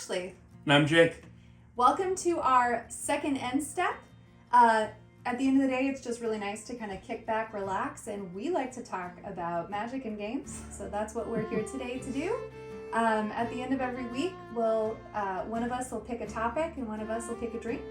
Ashley. And I'm Jake. Welcome to our second end step. At the end of the day, it's just really nice to kind of kick back, relax, and we like to talk about magic and games. So that's what we're here today to do. At the end of every week, one of us will pick a topic and one of us will pick a drink.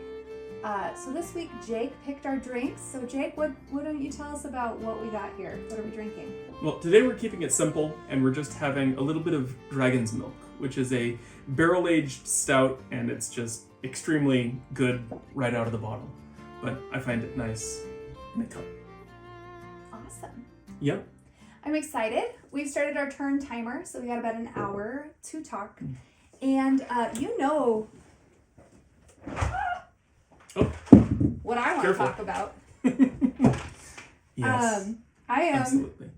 So this week, Jake picked our drinks. So Jake, what don't you tell us about what we got here? What are we drinking? Well, today we're keeping it simple, and we're just having a little bit of dragon's milk, which is a barrel-aged stout, and it's just extremely good right out of the bottle. But I find it nice in a cup. Awesome. Yep. I'm excited. We've started our turn timer, so we got about an hour to talk. And what I want to talk about. Yes. I am absolutely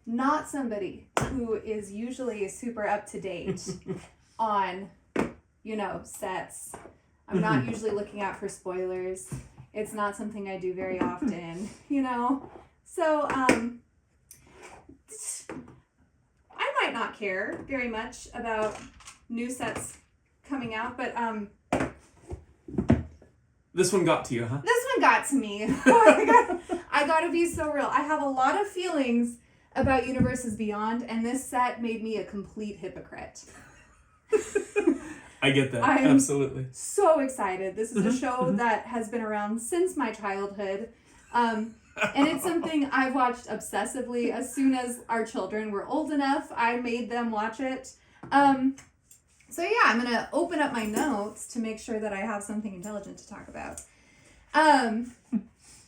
not somebody who is usually super up to date on, sets. I'm not usually looking out for spoilers. It's not something I do very often, So, I might not care very much about new sets coming out, but this one got to you, huh? this one got to me. I gotta be so real. I have a lot of feelings about Universes Beyond, and this set made me a complete hypocrite. I get that. I'm absolutely. So excited. This is a show that has been around since my childhood. And it's something I've watched obsessively. As soon as our children were old enough, I made them watch it. So yeah, I'm going to open up my notes to make sure that I have something intelligent to talk about.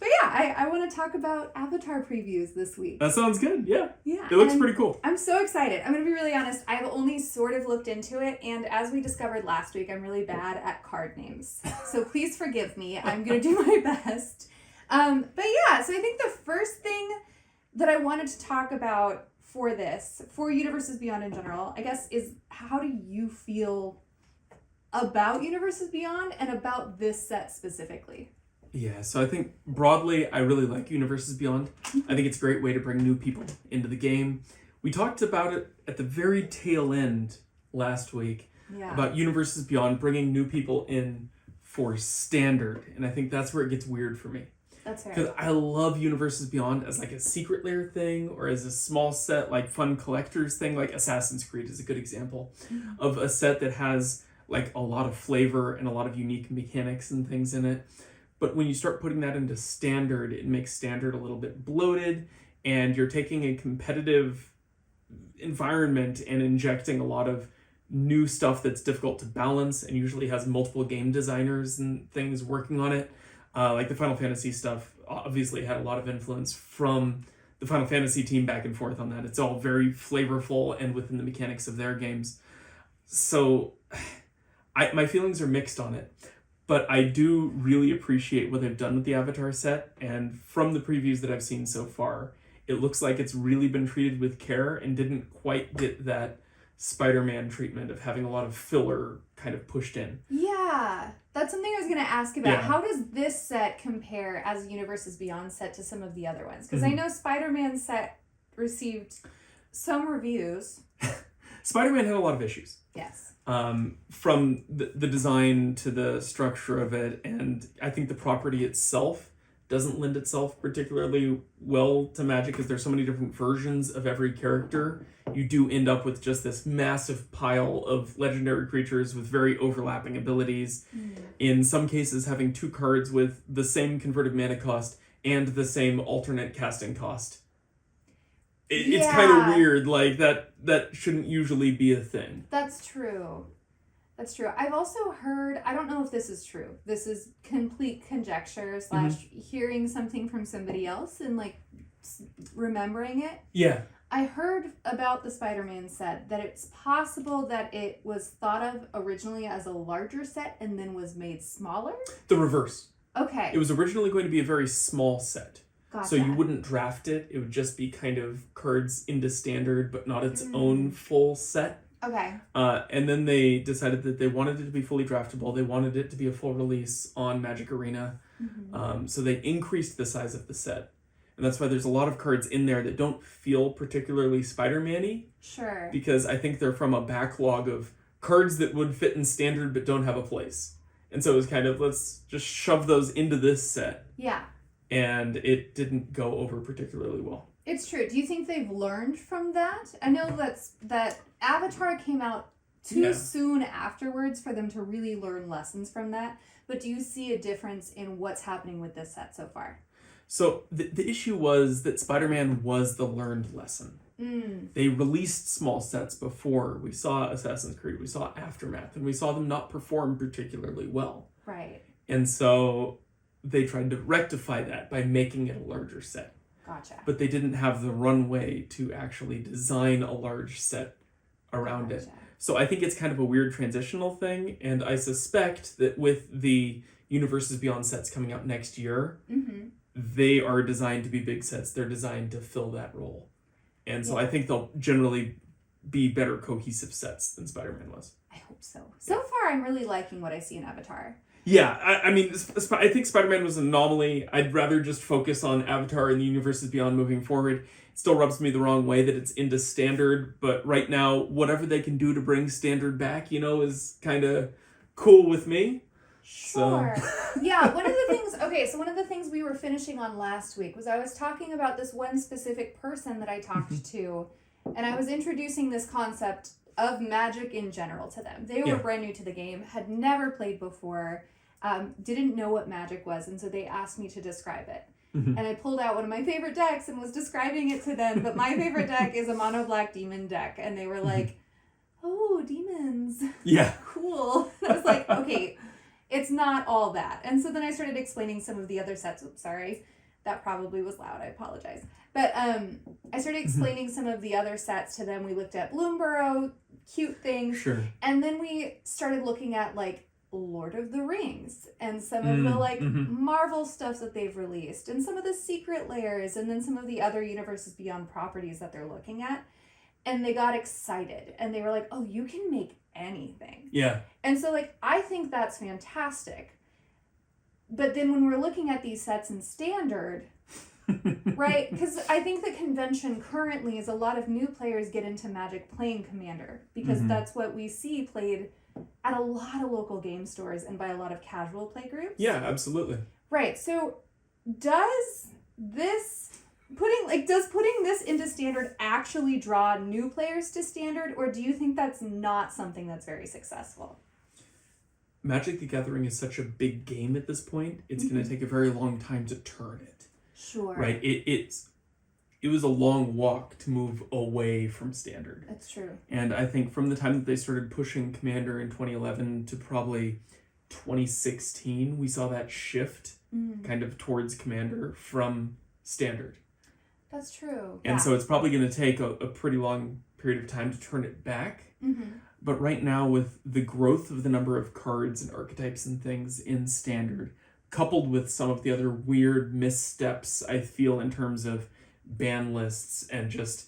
But yeah, I want to talk about Avatar previews this week. That sounds good. Yeah. Yeah. It looks pretty cool. I'm so excited. I'm going to be really honest. I've only sort of looked into it, and as we discovered last week, I'm really bad at card names. So please forgive me. I'm going to do my best. But yeah, so I think the first thing that I wanted to talk about for Universes Beyond in general, I guess, is how do you feel about Universes Beyond and about this set specifically? Yeah, so I think broadly, I really like Universes Beyond. I think it's a great way to bring new people into the game. We talked about it at the very tail end last week, about Universes Beyond bringing new people in for standard, and I think that's where it gets weird for me. That's fair. Because I love Universes Beyond as like a secret layer thing, or as a small set, like fun collectors thing, like Assassin's Creed is a good example of a set that has like a lot of flavor and a lot of unique mechanics and things in it. But when you start putting that into standard, it makes standard a little bit bloated, and you're taking a competitive environment and injecting a lot of new stuff that's difficult to balance and usually has multiple game designers and things working on it. Like the Final Fantasy stuff obviously had a lot of influence from the Final Fantasy team back and forth on that. It's all very flavorful and within the mechanics of their games. So my feelings are mixed on it. But I do really appreciate what they've done with the Avatar set, and from the previews that I've seen so far, it looks like it's really been treated with care and didn't quite get that Spider-Man treatment of having a lot of filler kind of pushed in. Yeah, that's something I was going to ask about. Yeah. How does this set compare as a Universes Beyond set to some of the other ones? Because I know Spider-Man set received some reviews. Spider-Man had a lot of issues. Yes. From the design to the structure of it, and I think the property itself doesn't lend itself particularly well to Magic because there's so many different versions of every character. You do end up with just this massive pile of legendary creatures with very overlapping abilities. In some cases having two cards with the same converted mana cost and the same alternate casting cost. It's kind of weird, like that shouldn't usually be a thing. That's true. I've also heard, I don't know if this is true. This is complete conjecture / hearing something from somebody else and like remembering it. Yeah. I heard about the Spider-Man set that it's possible that it was thought of originally as a larger set and then was made smaller. The reverse. Okay. It was originally going to be a very small set. Gotcha. So you wouldn't draft it. It would just be kind of cards into standard, but not its own full set. Okay. And then they decided that they wanted it to be fully draftable. They wanted it to be a full release on Magic Arena. So they increased the size of the set. And that's why there's a lot of cards in there that don't feel particularly Spider-Man-y. Sure. Because I think they're from a backlog of cards that would fit in standard but don't have a place. And so it was kind of, let's just shove those into this set. Yeah. And it didn't go over particularly well. It's true. Do you think they've learned from that? I know that Avatar came out too soon afterwards for them to really learn lessons from that. But do you see a difference in what's happening with this set so far? So the issue was that Spider-Man was the learned lesson. They released small sets before. We saw Assassin's Creed, we saw Aftermath, and we saw them not perform particularly well. Right. And so they tried to rectify that by making it a larger set. Gotcha. But they didn't have the runway to actually design a large set around it. So I think it's kind of a weird transitional thing, and I suspect that with the Universes Beyond sets coming out next year, they are designed to be big sets. They're designed to fill that role. And so I think they'll generally be better cohesive sets than Spider-Man was. I hope so. So far, I'm really liking what I see in Avatar. Yeah, I mean, I think Spider-Man was an anomaly. I'd rather just focus on Avatar and the Universes Beyond moving forward. It still rubs me the wrong way that it's into standard, but right now, whatever they can do to bring standard back, is kind of cool with me. Sure. So. Yeah, one of the things we were finishing on last week was I was talking about this one specific person that I talked to, and I was introducing this concept of magic in general to them. They were brand new to the game, had never played before, didn't know what magic was, and so they asked me to describe it. And I pulled out one of my favorite decks and was describing it to them, but my favorite deck is a mono black demon deck, and they were like, oh, demons. Yeah. Cool. And I was like, okay, it's not all that. And so then I started explaining some of the other sets. Oops, sorry. That probably was loud. I apologize. But I started explaining some of the other sets to them. We looked at Bloomborough, cute things. Sure. And then we started looking at Lord of the Rings and some of the Marvel stuff that they've released and some of the secret layers and then some of the other Universes Beyond properties that they're looking at. And they got excited and they were like, oh, you can make anything. Yeah. And so I think that's fantastic. But then when we're looking at these sets in standard, right? Because I think the convention currently is a lot of new players get into Magic playing Commander because that's what we see played at a lot of local game stores and by a lot of casual play groups. Yeah, absolutely. Right. So does putting this into standard actually draw new players to standard, or do you think that's not something that's very successful? Magic the Gathering is such a big game at this point, it's going to take a very long time to turn it. Sure. Right? It was a long walk to move away from standard. That's true. And I think from the time that they started pushing Commander in 2011 to probably 2016, we saw that shift kind of towards Commander from standard. That's true. And so it's probably going to take a pretty long period of time to turn it back. But right now, with the growth of the number of cards and archetypes and things in standard, coupled with some of the other weird missteps I feel in terms of ban lists and just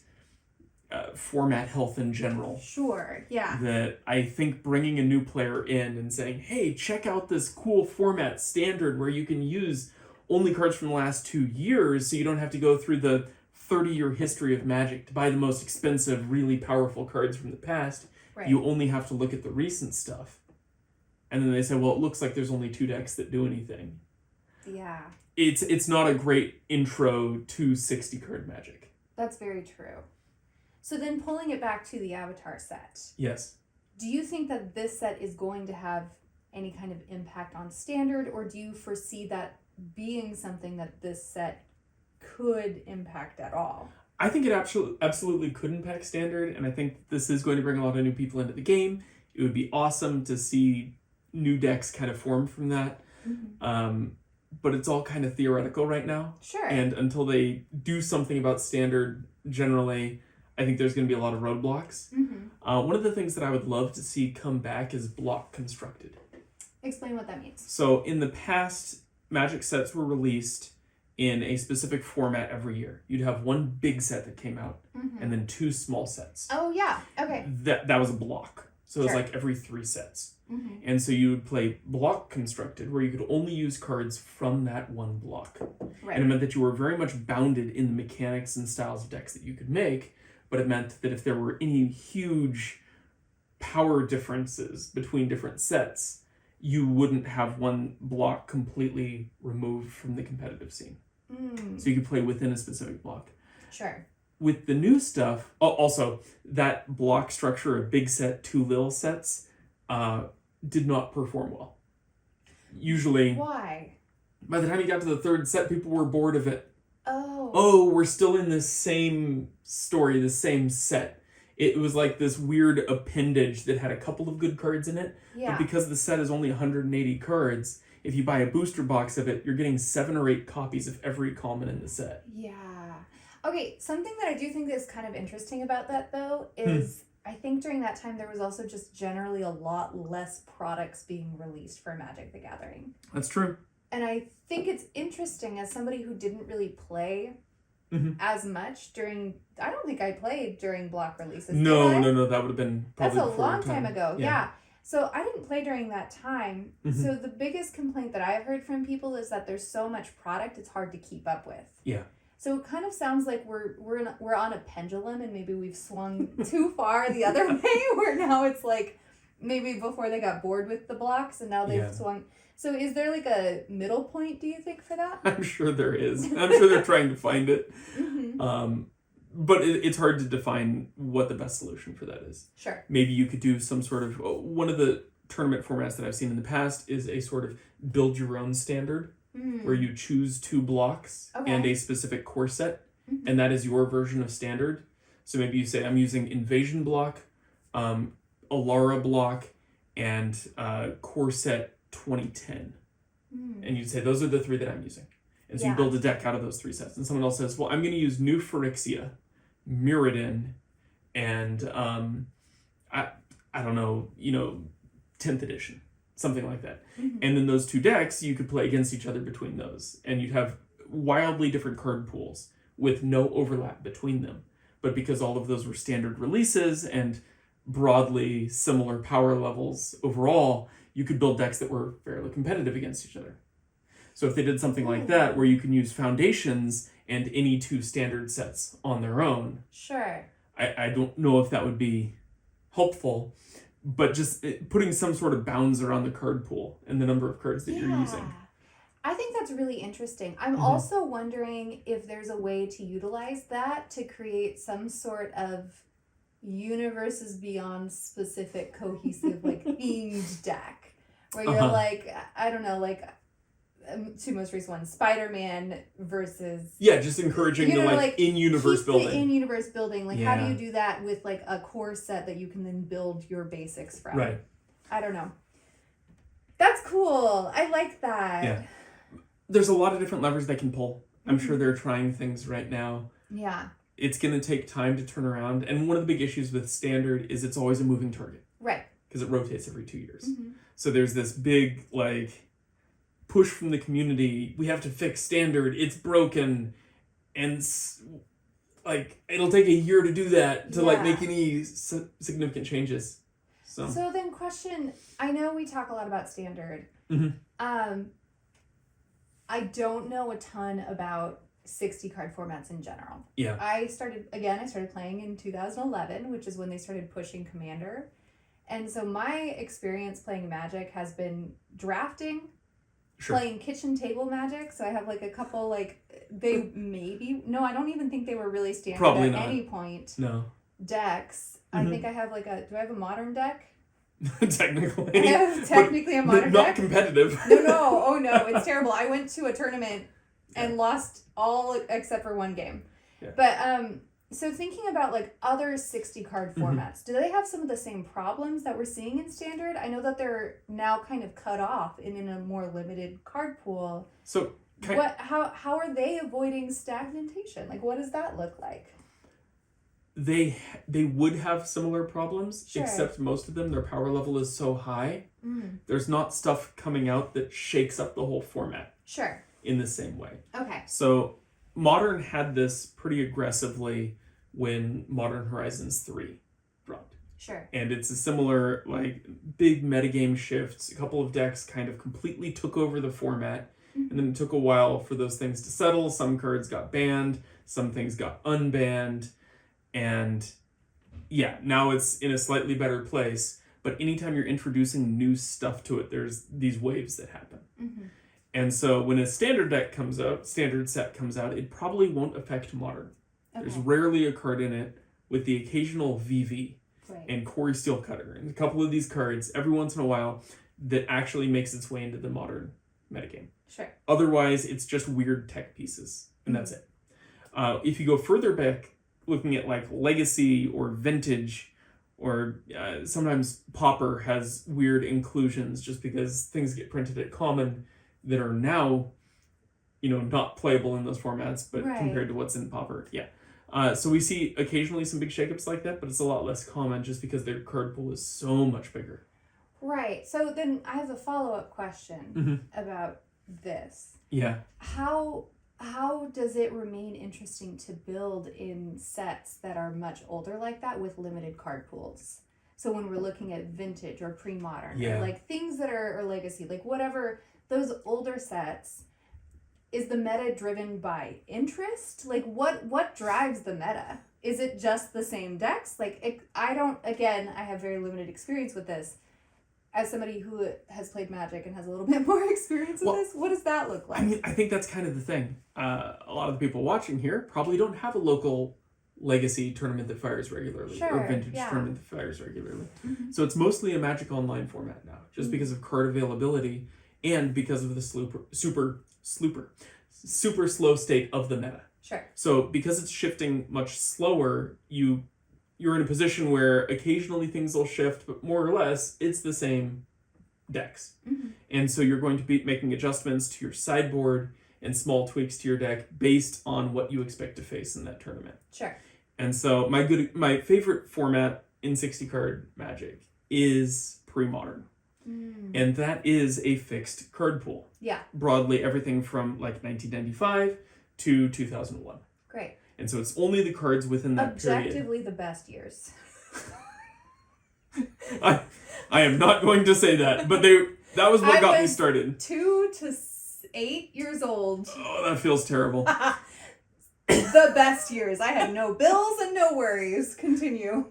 format health in general. Sure, yeah. That I think bringing a new player in and saying, hey, check out this cool format standard where you can use only cards from the last 2 years so you don't have to go through the 30-year history of Magic to buy the most expensive, really powerful cards from the past. Right. You only have to look at the recent stuff. And then they say, well, it looks like there's only 2 decks that do anything. Yeah. It's not a great intro to 60-card Magic. That's very true. So then pulling it back to the Avatar set. Yes. Do you think that this set is going to have any kind of impact on standard, or do you foresee that being something that this set could impact at all? I think it absolutely could impact standard, and I think this is going to bring a lot of new people into the game. It would be awesome to see new decks kind of form from that. But it's all kind of theoretical right now. Sure. And until they do something about standard generally, I think there's going to be a lot of roadblocks. One of the things that I would love to see come back is block constructed. Explain what that means. So in the past, Magic sets were released in a specific format every year. You'd have one big set that came out and then 2 small sets. Oh, yeah. Okay. That was a block. So it was like every 3 sets. And so you would play block constructed, where you could only use cards from that one block. Right. And it meant that you were very much bounded in the mechanics and styles of decks that you could make, but it meant that if there were any huge power differences between different sets, you wouldn't have one block completely removed from the competitive scene. So you could play within a specific block. Sure. With the new stuff, also, that block structure of big set, 2 little sets, did not perform well. Usually... Why? By the time you got to the 3rd set, people were bored of it. Oh, we're still in this same story, the same set. It was like this weird appendage that had a couple of good cards in it. Yeah. But because the set is only 180 cards, if you buy a booster box of it, you're getting 7 or 8 copies of every common in the set. Yeah. Okay, something that I do think is kind of interesting about that, though, is I think during that time there was also just generally a lot less products being released for Magic the Gathering. That's true. And I think it's interesting as somebody who didn't really play as much during... I don't think I played during block releases. No, that would have been probably That's a before long time ago, yeah. So I didn't play during that time. So the biggest complaint that I've heard from people is that there's so much product it's hard to keep up with. Yeah. So it kind of sounds like we're on a pendulum and maybe we've swung too far the other way where now it's like maybe before they got bored with the blocks and now they've swung. So is there like a middle point, do you think, for that? I'm sure there is. I'm sure they're trying to find it. But it's hard to define what the best solution for that is. Sure. Maybe you could do some sort of... One of the tournament formats that I've seen in the past is a sort of build your own standard where you choose 2 blocks and a specific core set, and that is your version of standard. So maybe you say, I'm using Invasion block, Alara block, and core set 2010. And you'd say, those are the 3 that I'm using. And so you build a deck out of those 3 sets. And someone else says, well, I'm going to use New Phyrexia, Mirrodin, and I don't know, 10th edition. Something like that. And then those 2 decks, you could play against each other between those. And you'd have wildly different card pools with no overlap between them. But because all of those were standard releases and broadly similar power levels overall, you could build decks that were fairly competitive against each other. So if they did something like that, where you can use foundations and any 2 standard sets on their own, sure. I don't know if that would be helpful. But just putting some sort of bounds around the card pool and the number of cards that you're using. I think that's really interesting. I'm also wondering if there's a way to utilize that to create some sort of universes beyond specific cohesive, like, themed deck. Where you're like, I don't know, like... 2 most recent ones, Spider-Man versus... Yeah, just encouraging the, like in-universe building. The in-universe building. Like, how do you do that with, like, a core set that you can then build your basics from? Right. I don't know. That's cool. I like that. Yeah. There's a lot of different levers they can pull. I'm sure they're trying things right now. Yeah. It's going to take time to turn around. And one of the big issues with Standard is it's always a moving target. Right. Because it rotates every 2 years. So there's this big, like... push from the community, we have to fix Standard, it's broken, and like it'll take a year to do that to like make any significant changes. So then question, I know we talk a lot about Standard. I don't know a ton about 60 card formats in general. Yeah. I started playing in 2011, which is when they started pushing Commander. And so my experience playing Magic has been drafting, playing kitchen table Magic. So I have like a couple, like, I don't even think they were really standard Probably at not. any point. No. Decks. I think I have do I have a modern deck? Technically. I have technically a modern deck. Not competitive. No. Oh no, it's terrible. I went to a tournament and lost all except for one game. Yeah. But so thinking about like other 60 card formats, do they have some of the same problems that we're seeing in Standard? I know that they're now kind of cut off in a more limited card pool. So how are they avoiding stagnation? Like, what does that look like? They would have similar problems, except most of them, their power level is so high. There's not stuff coming out that shakes up the whole format. Sure. In the same way. Okay. So Modern had this pretty aggressively when Modern Horizons 3 dropped. Sure. And it's a similar, like, big metagame shifts. A couple of decks kind of completely took over the format. And then it took a while for those things to settle. Some cards got banned. Some things got unbanned. And now it's in a slightly better place, but anytime you're introducing new stuff to it, there's these waves that happen. Mm-hmm. And so when a standard set comes out, it probably won't affect modern. Okay. There's rarely a card in it with the occasional VV Right. and Corey Steelcutter, and a couple of these cards every once in a while that actually makes its way into the modern metagame. Sure. Otherwise, it's just weird tech pieces, and that's it. If you go further back, looking at like Legacy or Vintage, or sometimes Pauper has weird inclusions just because things get printed at Common that are now, not playable in those formats, but Right. compared to what's in Pauper, so we see occasionally some big shakeups like that, but it's a lot less common just because their card pool is so much bigger. Right. So then I have a follow-up question about this. Yeah. How does it remain interesting to build in sets that are much older like that with limited card pools? So when we're looking at vintage or pre-modern, or like things that are legacy, like whatever, those older sets, is the meta driven by interest? Like what drives the meta? Is it just the same decks? Like I have very limited experience with this. As somebody who has played Magic and has a little bit more experience with this, what does that look like? I mean, I think that's kind of the thing. A lot of the people watching here probably don't have a local Legacy tournament that fires regularly, or Vintage tournament that fires regularly. Mm-hmm. So it's mostly a Magic Online format now, just because of card availability and because of the super slow state of the meta. Sure. So because it's shifting much slower, you're in a position where occasionally things will shift, but more or less, it's the same decks. Mm-hmm. And so you're going to be making adjustments to your sideboard and small tweaks to your deck based on what you expect to face in that tournament. Sure. And so my favorite format in 60-card Magic is pre-modern. And that is a fixed card pool. Yeah. Broadly, everything from like 1995 to 2001. Great. And so it's only the cards within that Objectively period. the best years. I am not going to say that, but that was what got me started. 2 to 8 years old. Oh, that feels terrible. The best years. I had no bills and no worries. Continue.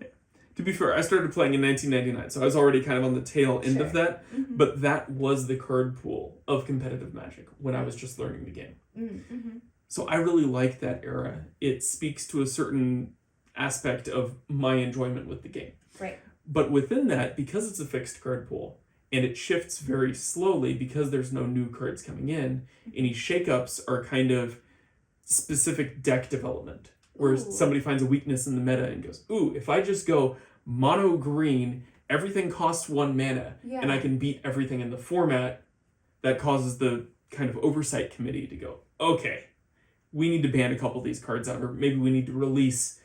To be fair, I started playing in 1999, so I was already kind of on the tail end of that. Mm-hmm. But that was the card pool of competitive Magic when I was just learning the game. Mm-hmm. So I really like that era. It speaks to a certain aspect of my enjoyment with the game. Right. But within that, because it's a fixed card pool, and it shifts very slowly because there's no new cards coming in, any shakeups are kind of specific deck development, where somebody finds a weakness in the meta and goes, ooh, if I just go mono green, everything costs 1 mana, and I can beat everything in the format, that causes the kind of oversight committee to go, okay, we need to ban a couple of these cards out, or maybe we need to release,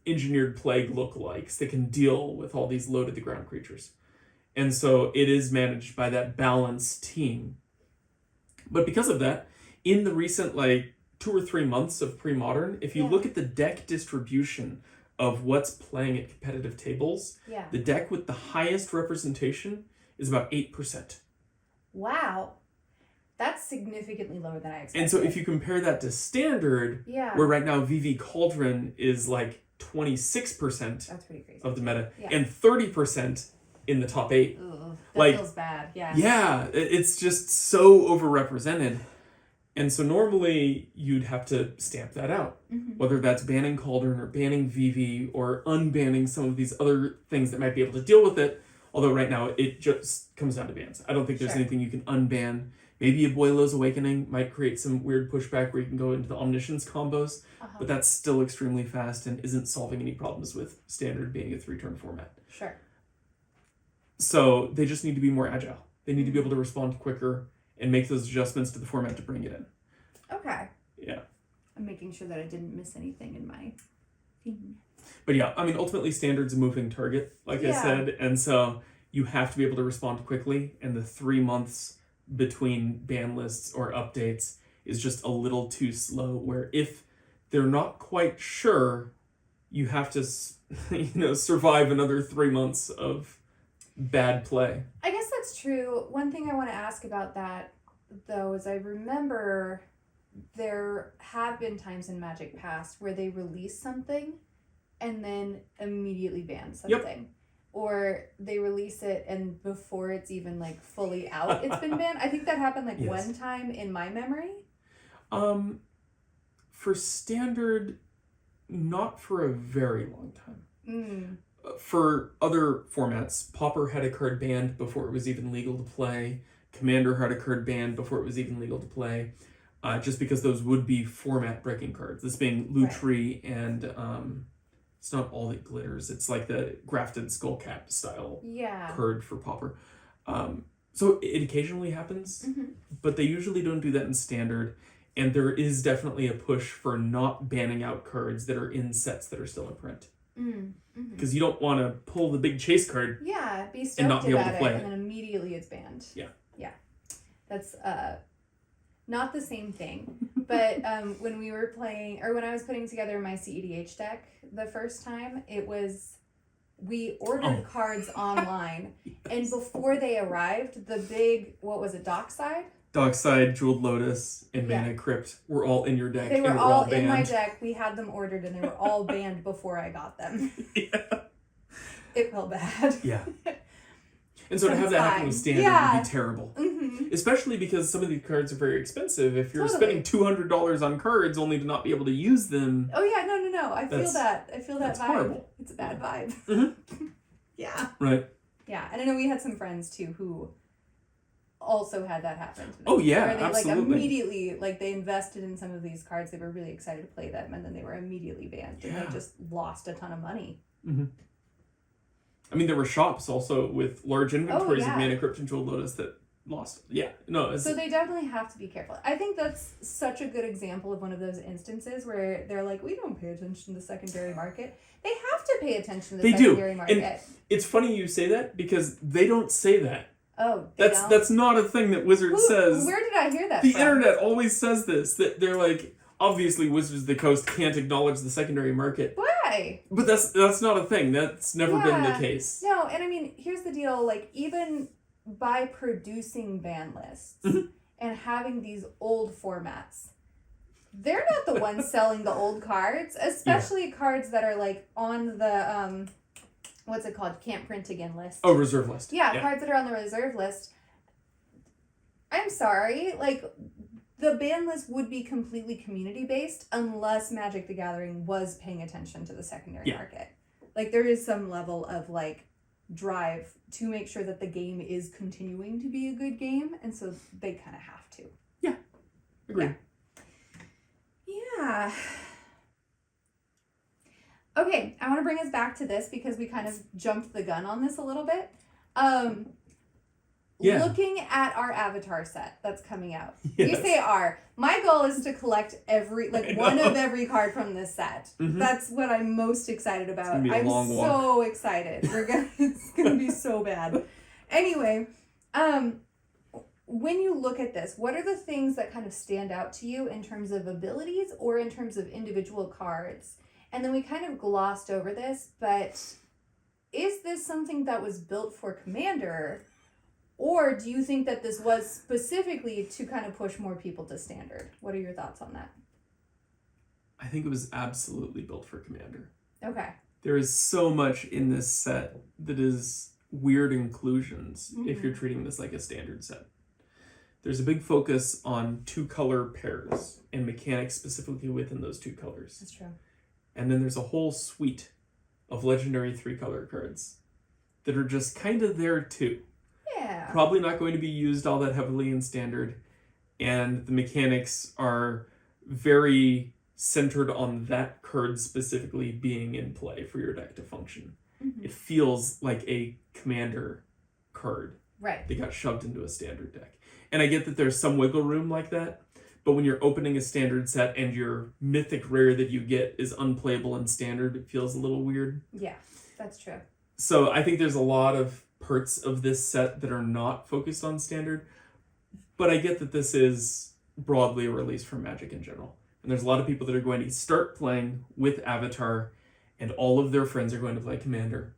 engineered plague lookalikes that can deal with all these low to the ground creatures. And so it is managed by that balanced team. But because of that, in the recent 2 or 3 months of pre-modern, if you look at the deck distribution of what's playing at competitive tables, the deck with the highest representation is about 8%. Wow. That's significantly lower than I expected. And so if you compare that to standard, where right now VV Cauldron is 26% that's pretty crazy. of the meta, and 30% in the top 8. Ugh, that feels bad, yeah. Yeah, it's just so overrepresented. And so normally you'd have to stamp that out, whether that's banning Cauldron or banning VV or unbanning some of these other things that might be able to deal with it. Although right now it just comes down to bans. I don't think there's anything you can unban. Maybe a Boilo's Awakening might create some weird pushback where you can go into the Omniscience combos, but that's still extremely fast and isn't solving any problems with standard being a 3-turn format. Sure. So they just need to be more agile. They need to be able to respond quicker and make those adjustments to the format to bring it in. Okay. Yeah. I'm making sure that I didn't miss anything in my thing. But yeah, I mean, ultimately standard's a moving target, like I said, and so you have to be able to respond quickly, and the 3 months between ban lists or updates is just a little too slow, where if they're not quite sure, you have to, survive another 3 months of bad play. I guess that's true. One thing I want to ask about that, though, is I remember there have been times in Magic Past where they release something and then immediately ban something. Or they release it and before it's even like fully out, it's been banned. I think that happened like one time in my memory. For standard, not for a very long time. For other formats, Pauper had a card banned before it was even legal to play. Commander had a card banned before it was even legal to play. Just because those would be format breaking cards. This being Lutri and it's not all that glitters. It's like the grafted skullcap style card for Pauper. So it occasionally happens, but they usually don't do that in standard. And there is definitely a push for not banning out cards that are in sets that are still in print. Because you don't want to pull the big chase card be stoked and not be able to play it, and then immediately it's banned. Yeah. That's not the same thing. But when we were playing, or when I was putting together my CEDH deck the first time, we ordered cards online, and before they arrived, the big, what was it, Dockside? Dockside, Jeweled Lotus, and Mana Crypt were all in your deck. They were all in my deck. We had them ordered, and they were all banned before I got them. It felt bad. Yeah. And so to have that happen with standard would be terrible. Especially because some of these cards are very expensive. If you're spending $200 on cards only to not be able to use them... Oh yeah, no. I feel that vibe. Horrible. It's a bad vibe. Yeah. Right. Yeah, and I know we had some friends too who also had that happen to them. Oh yeah, where they absolutely. like immediately, like they invested in some of these cards, they were really excited to play them, and then they were immediately banned, and they just lost a ton of money. I mean, there were shops also with large inventories of Mana Crypt and Jeweled Lotus that lost. So they definitely have to be careful. I think that's such a good example of one of those instances where they're like, we don't pay attention to the secondary market. They have to pay attention to the secondary market. And it's funny you say that because they don't say that. Oh, that's not a thing that Wizards says. Where did I hear that The from? internet always says this, that they're like, obviously Wizards of the Coast can't acknowledge the secondary market. Why? But that's not a thing. That's never been the case. No, and I mean, here's the deal, like, even by producing ban lists and having these old formats, they're not the ones selling the old cards, especially cards that are, like, on the, what's it called? Can't print again list. Oh, reserve list. Yeah, cards that are on the reserve list. I'm sorry, like, the ban list would be completely community-based unless Magic the Gathering was paying attention to the secondary market. Like, there is some level of, like, drive to make sure that the game is continuing to be a good game, and so they kind of have to. Yeah. Agreed. Yeah. Okay, I want to bring us back to this because we kind of jumped the gun on this a little bit. Looking at our Avatar set that's coming out. Yes. You say our. My goal is to collect one of every card from this set. That's what I'm most excited about. It's gonna be a long walk. So excited. It's gonna be so bad. Anyway, when you look at this, what are the things that kind of stand out to you in terms of abilities or in terms of individual cards? And then we kind of glossed over this, but is this something that was built for Commander? Or do you think that this was specifically to kind of push more people to standard? What are your thoughts on that? I think it was absolutely built for Commander. Okay. There is so much in this set that is weird inclusions if you're treating this like a standard set. There's a big focus on 2-color pairs and mechanics specifically within those 2 colors. That's true. And then there's a whole suite of legendary 3-color cards that are just kind of there too. Yeah. Probably not going to be used all that heavily in standard, and the mechanics are very centered on that card specifically being in play for your deck to function. It feels like a Commander card that got shoved into a standard deck. And I get that there's some wiggle room like that, but when you're opening a standard set and your mythic rare that you get is unplayable in standard, it feels a little weird. Yeah, that's true. So I think there's a lot of parts of this set that are not focused on standard, but I get that this is broadly a release for Magic in general. And there's a lot of people that are going to start playing with Avatar, and all of their friends are going to play Commander,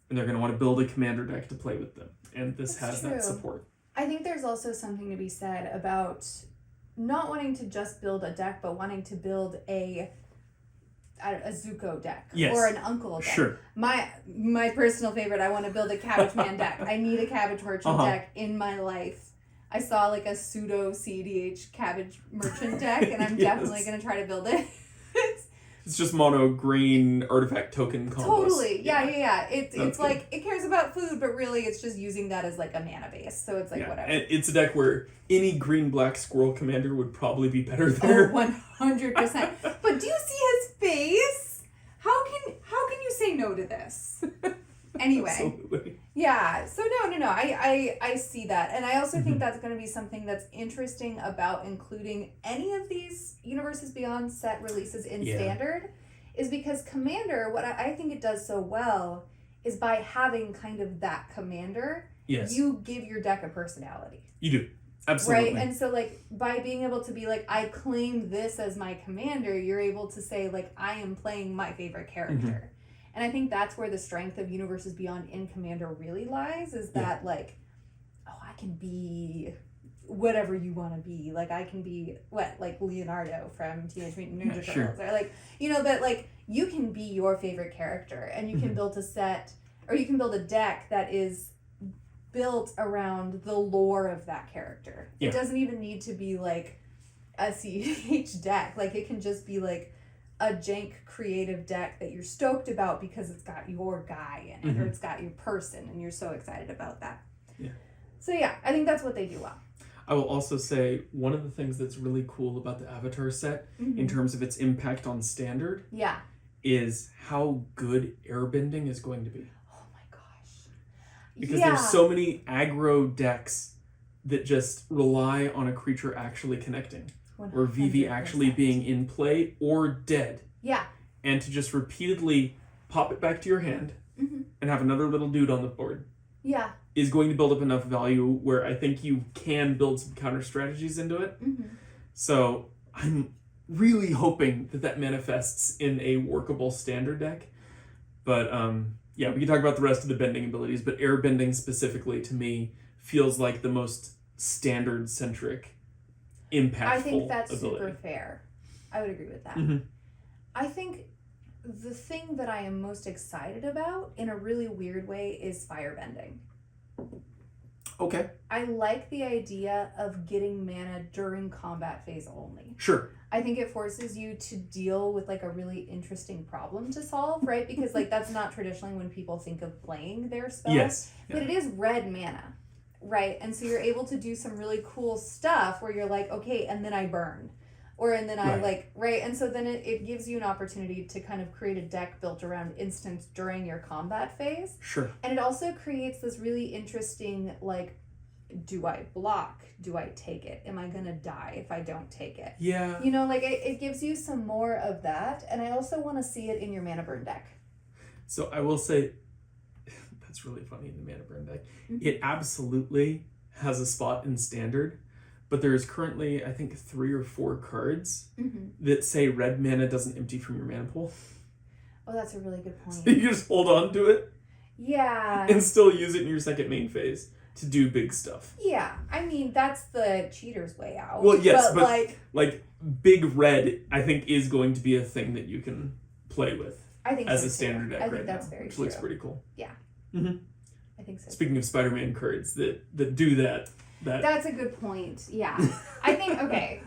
and they're going to want to build a Commander deck to play with them. And this has that support. I think there's also something to be said about not wanting to just build a deck, but wanting to build a a Zuko deck Yes. or an Uncle deck. Sure. My personal favorite, I want to build a Cabbage Man deck. I need a Cabbage Merchant deck in my life. I saw like a pseudo CDH Cabbage Merchant deck, and I'm definitely going to try to build it. It's just mono green artifact token combos. Totally. Yeah. It's like, it cares about food, but really it's just using that as like a mana base. So it's like whatever. And it's a deck where any green-black squirrel commander would probably be better there. 100%. But do you see his face? How can you say no to this? Anyway. Absolutely. Yeah. So no. I see that. And I also think that's going to be something that's interesting about including any of these Universes Beyond set releases in Standard, is because Commander, what I think it does so well is by having kind of that commander, you give your deck a personality. You do. Absolutely. Right? And so, like, by being able to be like, I claim this as my commander, you're able to say, like, I am playing my favorite character. And I think that's where the strength of Universes Beyond in Commander really lies, is that, like, I can be whatever you want to be. Like, I can be, like Leonardo from Teenage Mutant Ninja Turtles. Or, like, but, like, you can be your favorite character, and you can build a set, or you can build a deck that is built around the lore of that character. It doesn't even need to be, like, a CH deck. Like, it can just be, like, a jank creative deck that you're stoked about because it's got your guy in it, or it's got your person, and you're so excited about that. So I think that's what they do well. I will also say one of the things that's really cool about the Avatar set in terms of its impact on Standard is how good airbending is going to be. Oh my gosh. Because there's so many aggro decks that just rely on a creature actually connecting. 100%. Or VV actually being in play or dead. And to just repeatedly pop it back to your hand and have another little dude on the board is going to build up enough value where I think you can build some counter strategies into it. So I'm really hoping that manifests in a workable Standard deck. But we can talk about the rest of the bending abilities, but air bending specifically to me feels like the most Standard-centric impactful I think that's ability. super fair. I would agree with that. I think the thing that I am most excited about in a really weird way is firebending. Okay. I like the idea of getting mana during combat phase only. Sure. I think it forces you to deal with like a really interesting problem to solve, right? Because like that's not traditionally when people think of playing their spells. But it is red mana. Right, and so you're able to do some really cool stuff where you're like, okay, and then I burn. And then I and so then it gives you an opportunity to kind of create a deck built around instants during your combat phase. Sure. And it also creates this really interesting, like, do I block? Do I take it? Am I going to die if I don't take it? Yeah. Like, it gives you some more of that, and I also want to see it in your mana burn deck. So I will say, that's really funny in the mana burn deck. It absolutely has a spot in Standard, but there's currently, I think, 3 or 4 cards that say red mana doesn't empty from your mana pool. Oh, that's a really good point. So you just hold on to it. Yeah. And still use it in your second main phase to do big stuff. Yeah. I mean, that's the cheater's way out. Well, yes, but like big red, I think, is going to be a thing that you can play with. I think as so a Standard deck I think right that's now, very which true. looks pretty cool. Yeah. I think so. Speaking of Spider-Man cards that do that. That's a good point. Yeah. I think, okay.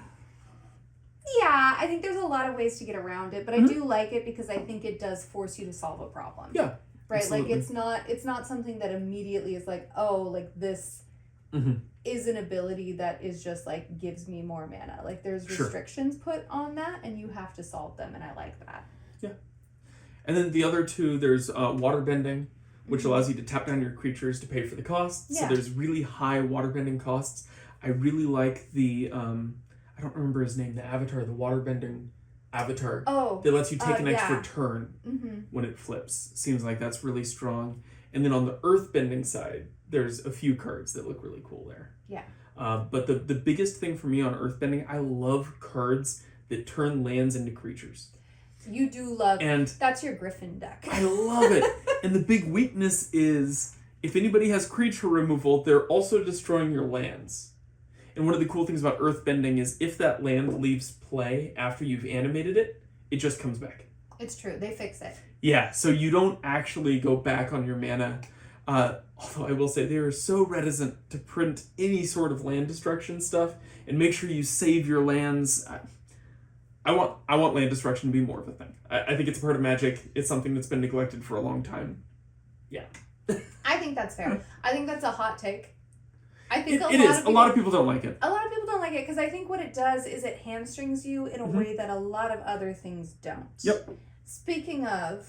Yeah, I think there's a lot of ways to get around it, but I do like it because I think it does force you to solve a problem. Yeah. Right? Absolutely. Like it's not something that immediately is like, oh, like this is an ability that is just like gives me more mana. Like there's restrictions put on that and you have to solve them, and I like that. Yeah. And then the other two, there's water bending, which allows you to tap down your creatures to pay for the costs. Yeah. So there's really high waterbending costs. I really like the, I don't remember his name, the avatar, the waterbending avatar. Oh. That lets you take an extra turn when it flips. Seems like that's really strong. And then on the earthbending side, there's a few cards that look really cool there. Yeah. But the biggest thing for me on earthbending, I love cards that turn lands into creatures. You do love, and that's your Griffin deck. I love it. And the big weakness is, if anybody has creature removal, they're also destroying your lands. And one of the cool things about earthbending is if that land leaves play after you've animated it, it just comes back. It's true. They fix it. Yeah, so you don't actually go back on your mana. Although I will say they are so reticent to print any sort of land destruction stuff and make sure you save your lands. I want land destruction to be more of a thing. I think it's a part of Magic. It's something that's been neglected for a long time. Yeah. I think that's fair. I think that's a hot take. I think a lot of people don't like it. A lot of people don't like it because I think what it does is it hamstrings you in a way that a lot of other things don't. Yep. Speaking of,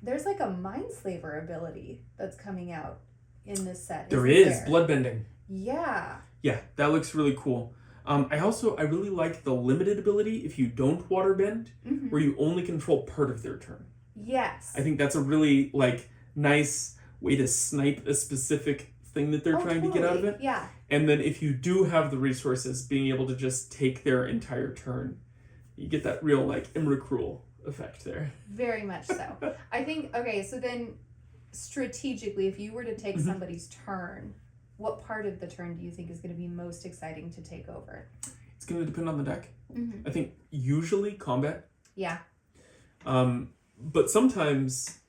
there's like a Mindslaver ability that's coming out in this set. There is bloodbending. Yeah. Yeah, that looks really cool. I really like the limited ability if you don't waterbend, where you only control part of their turn. Yes. I think that's a really nice way to snipe a specific thing that they're trying to get out of it. Yeah. And then if you do have the resources, being able to just take their entire turn, you get that real Imracruel effect there. Very much so. I think, okay, so then strategically, if you were to take somebody's turn, what part of the turn do you think is going to be most exciting to take over? It's going to depend on the deck. I think usually combat. Yeah. But sometimes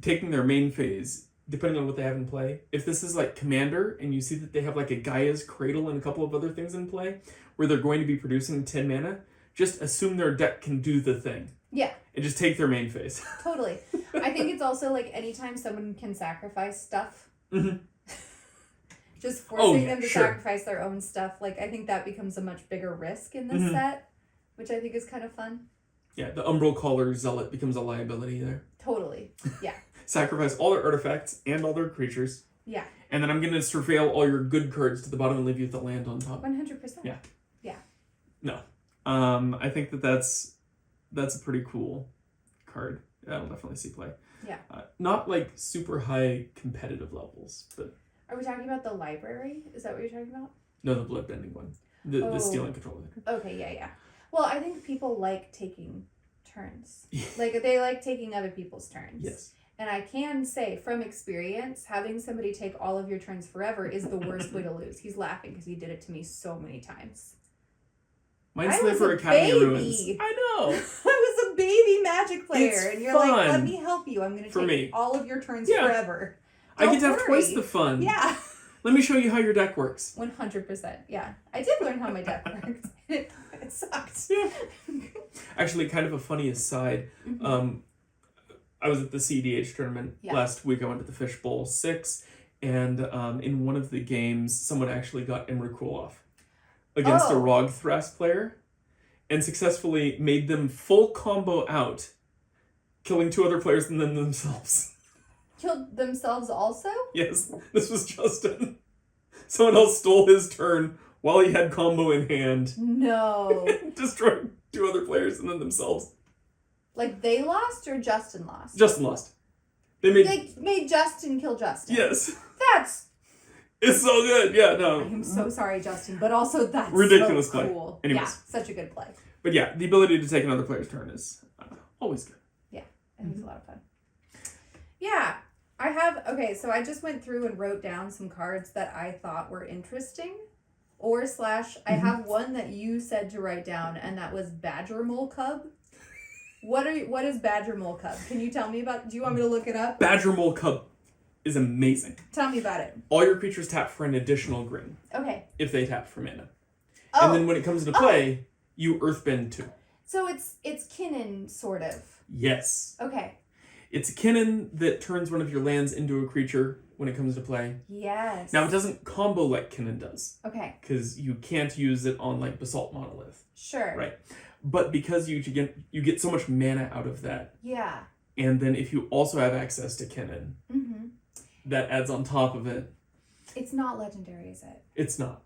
taking their main phase, depending on what they have in play, if this is Commander and you see that they have a Gaia's Cradle and a couple of other things in play where they're going to be producing 10 mana, just assume their deck can do the thing. Yeah. And just take their main phase. Totally. I think it's also anytime someone can sacrifice stuff. Just forcing them to sacrifice their own stuff. I think that becomes a much bigger risk in this set, which I think is kind of fun. Yeah, the Umbral Caller Zealot becomes a liability there. Totally. Yeah. Sacrifice all their artifacts and all their creatures. Yeah. And then I'm going to surveil all your good cards to the bottom and leave you with the land on top. 100%. Yeah. Yeah. No. I think that's a pretty cool card. That'll definitely see play. Yeah. Not super high competitive levels, but... Are we talking about the library? Is that what you're talking about? No, the bloodbending one. The stealing control. Okay, yeah. Well, I think people like taking turns. They like taking other people's turns. Yes. And I can say from experience, having somebody take all of your turns forever is the worst way to lose. He's laughing because he did it to me so many times. Mindslaver Academy Ruins. I know. I was a baby Magic player, it's and you're fun. let me help you. I'm going to take all of your turns forever. I get to have twice the fun. Yeah. Let me show you how your deck works. 100%. Yeah. I did learn how my deck works. It sucked. Yeah. Actually, kind of a funny aside. I was at the CDH tournament last week. I went to the Fishbowl 6, and in one of the games, someone actually got Imracruel off against a Rog Thras player and successfully made them full combo out, killing 2 other players and then themselves. Killed themselves also? Yes, this was Justin. Someone else stole his turn while he had combo in hand. No. Destroyed 2 other players and then themselves. They lost or Justin lost? Justin lost. They made Justin kill Justin. Yes. It's so good. Yeah, no. I'm so sorry, Justin, but also that's ridiculous so play. Cool. Anyways. Yeah, such a good play. But yeah, the ability to take another player's turn is always good. Yeah, I think it's a lot of fun. Yeah, so I just went through and wrote down some cards that I thought were interesting. I have one that you said to write down, and that was Badger Mole Cub. What is Badger Mole Cub? Can you tell me about? Do you want me to look it up? Badger Mole Cub is amazing. Tell me about it. All your creatures tap for an additional green. Okay. If they tap for mana. Oh. And then when it comes into play, you earthbend 2. So it's Kinnan, sort of. Yes. Okay. It's a Kinnan that turns one of your lands into a creature when it comes to play. Yes. Now, it doesn't combo like Kinnan does. Okay. Because you can't use it on Basalt Monolith. Sure. Right. But because you get so much mana out of that. Yeah. And then if you also have access to Kinnan, that adds on top of it. It's not legendary, is it? It's not.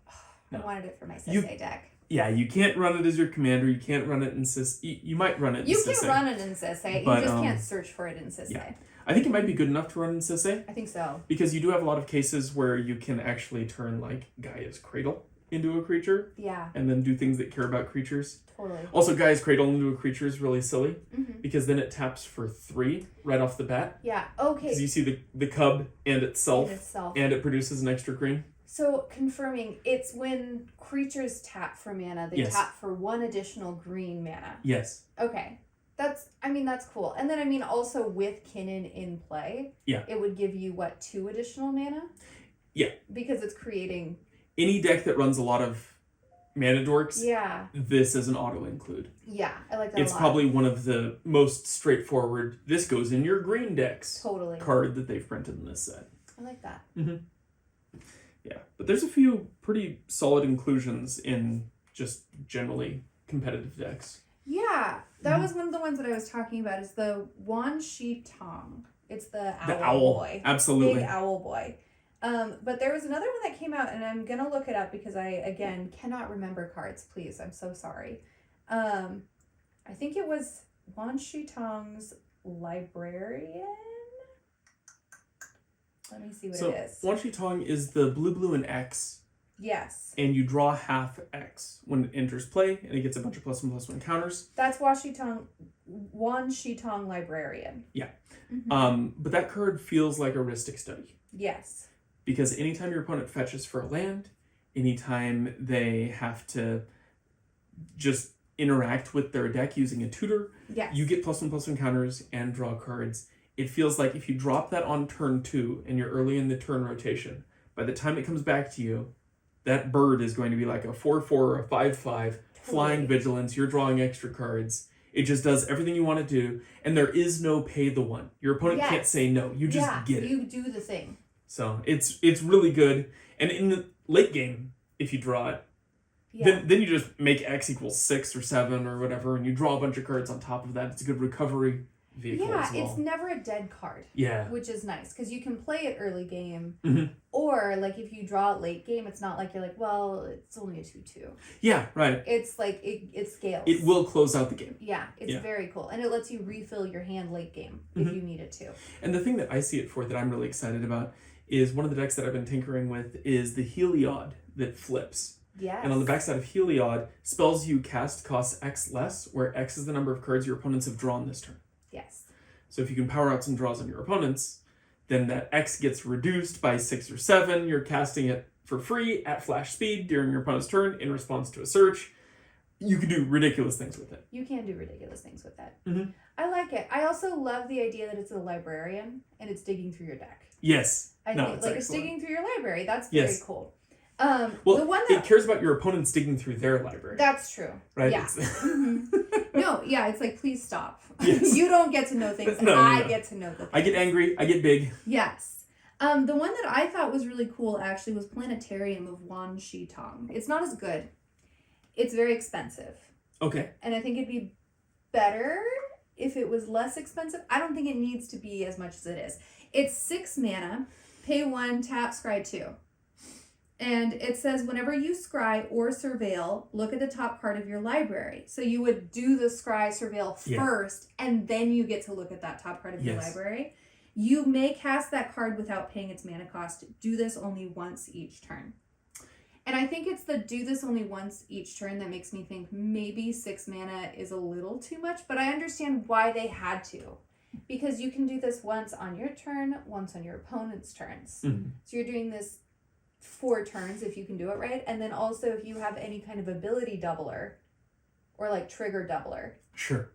No. I wanted it for my Sensei deck. Yeah, you can't run it as your commander. You can't run it in Sensei. You might run it in Sensei. You can run it in Sensei. You just can't search for it in Sensei. Yeah. I think it might be good enough to run in Sensei. I think so. Because you do have a lot of cases where you can actually turn Gaia's Cradle into a creature. Yeah. And then do things that care about creatures. Totally. Also, Gaia's Cradle into a creature is really silly. Because then it taps for 3 right off the bat. Yeah, okay. Because you see the cub and itself. And it produces an extra green. So, confirming, it's when creatures tap for mana, they tap for 1 additional green mana. Yes. Okay. That's cool. And then, also with Kinnan in play, it would give you, 2 additional mana? Yeah. Because it's creating... Any deck that runs a lot of mana dorks, this is an auto-include. Yeah, I like that a lot. It's probably one of the most straightforward, this goes in your green decks card that they've printed in this set. I like that. Mm-hmm. Yeah, but there's a few pretty solid inclusions in just generally competitive decks. Yeah, that was one of the ones that I was talking about, is the Wan Shi Tong. It's the owl boy. Absolutely. Big owl boy. But there was another one that came out, and I'm going to look it up because I, again, cannot remember cards. Please, I'm so sorry. I think it was Wan Shi Tong's Librarian? Let me see what it is. Wan Shi Tong is the blue, and X. Yes. And you draw half X when it enters play, and it gets a bunch of +1/+1 counters. That's Wan Shi Tong Librarian. Yeah. Mm-hmm. But that card feels like a Rhystic Study. Yes. Because anytime your opponent fetches for a land, anytime they have to just interact with their deck using a tutor, you get +1/+1 counters and draw cards. It feels like if you drop that on turn 2 and you're early in the turn rotation, by the time it comes back to you, that bird is going to be like a 4/4 or a 5/5, flying vigilance, you're drawing extra cards. It just does everything you want to do, and there is no pay the one. Your opponent can't say no. You just get it. You do the thing. So it's really good. And in the late game, if you draw it, then you just make X equals 6 or 7 or whatever, and you draw a bunch of cards on top of that. It's a good recovery vehicle as well. It's never a dead card. Yeah. Which is nice, because you can play it early game, mm-hmm. or if you draw it late game, it's not like you're like, well, it's only a 2/2. Yeah, right. It's like, it scales. It will close out the game. Yeah, it's very cool. And it lets you refill your hand late game mm-hmm. if you need it to. And the thing that I see it for that I'm really excited about is one of the decks that I've been tinkering with is the Heliod that flips. Yes. And on the backside of Heliod, spells you cast cost X less, where X is the number of cards your opponents have drawn this turn. Yes. So if you can power out some draws on your opponents, then that X gets reduced by 6 or 7. You're casting it for free at flash speed during your opponent's turn in response to a search. You can do ridiculous things with it. You can do ridiculous things with it. Mm-hmm. I like it. I also love the idea that it's a librarian and it's digging through your deck. Yes. I think it's digging through your library. That's very cool. The one that it cares about your opponents digging through their library. That's true. Right? Yeah. No, it's like, please stop. Yes. You don't get to know things. I get to know the things. I get angry. I get big. Yes. The one that I thought was really cool actually was Planetarium of Wan Shi Tong. It's not as good. It's very expensive. Okay. And I think it'd be better if it was less expensive. I don't think it needs to be as much as it is. It's 6 mana, pay 1, tap, scry 2. And it says, whenever you scry or surveil, look at the top card of your library. So you would do the scry surveil first, and then you get to look at that top card of your library. You may cast that card without paying its mana cost. Do this only once each turn. And I think it's the do this only once each turn that makes me think maybe 6 mana is a little too much, but I understand why they had to. Because you can do this once on your turn, once on your opponent's turns. Mm-hmm. So you're doing this 4 turns if you can do it right, and then also if you have any kind of ability doubler or trigger doubler,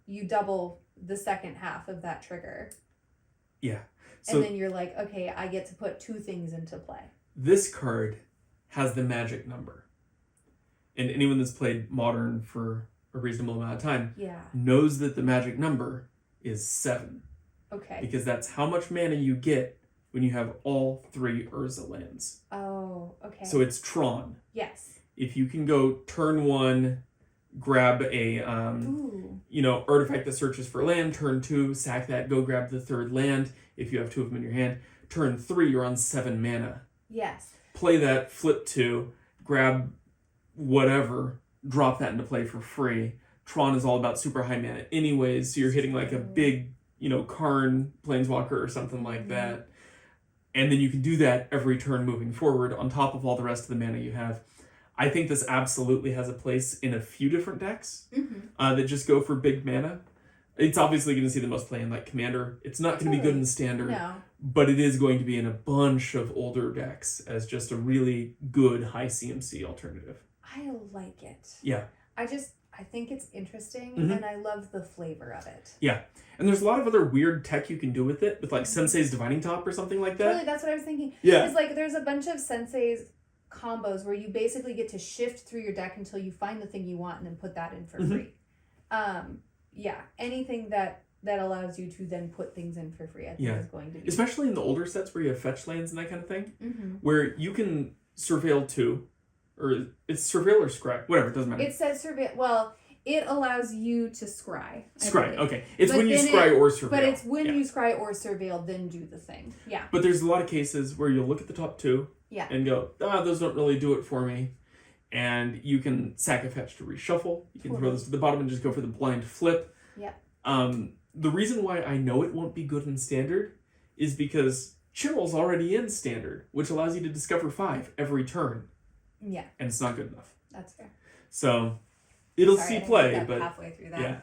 you double the second half of that trigger. Yeah. So and then you're like, okay, I get to put 2 things into play. This card has the magic number, and anyone that's played Modern for a reasonable amount of time knows that the magic number is 7. Okay. Because that's how much mana you get when you have all 3 Urza lands. Oh, okay. So it's Tron. Yes. If you can go turn 1, grab a artifact that searches for land, turn 2, sack that, go grab the 3rd land if you have 2 of them in your hand. Turn 3, you're on 7 mana. Yes. Play that, flip 2, grab whatever, drop that into play for free. Tron is all about super high mana anyways, so you're hitting a big, Karn Planeswalker or something like that. And then you can do that every turn moving forward on top of all the rest of the mana you have. I think this absolutely has a place in a few different decks that just go for big mana. It's obviously going to see the most play in Commander. It's not going to be good in Standard, but it is going to be in a bunch of older decks as just a really good high CMC alternative. I like it. Yeah. I think it's interesting, Mm-hmm. and I love the flavor of it. Yeah. And there's a lot of other weird tech you can do with it, with like Sensei's Divining Top or something like that. Totally, that's what I was thinking. Yeah. It's like there's a bunch of Sensei's combos where you basically get to shift through your deck until you find the thing you want and then put that in for free. Yeah, anything that allows you to then put things in for free, I think is going to be. Especially in the older sets where you have fetch lands and that kind of thing, where you can surveil 2, or it's surveil or scry, whatever, it doesn't matter. It says surveil. Well, it allows you to scry. Scry, okay. It's but when you scry or surveil. But it's when you scry or surveil, then do the thing. Yeah. But there's a lot of cases where you'll look at the top 2 and go, those don't really do it for me. And you can sack a fetch to reshuffle. You can throw this to the bottom and just go for the blind flip. Yeah. The reason why I know it won't be good in Standard is because Chirrell's already in Standard, which allows you to discover 5 every turn. Yeah. And it's not good enough. That's fair. So it'll see play, but halfway through that. Yeah.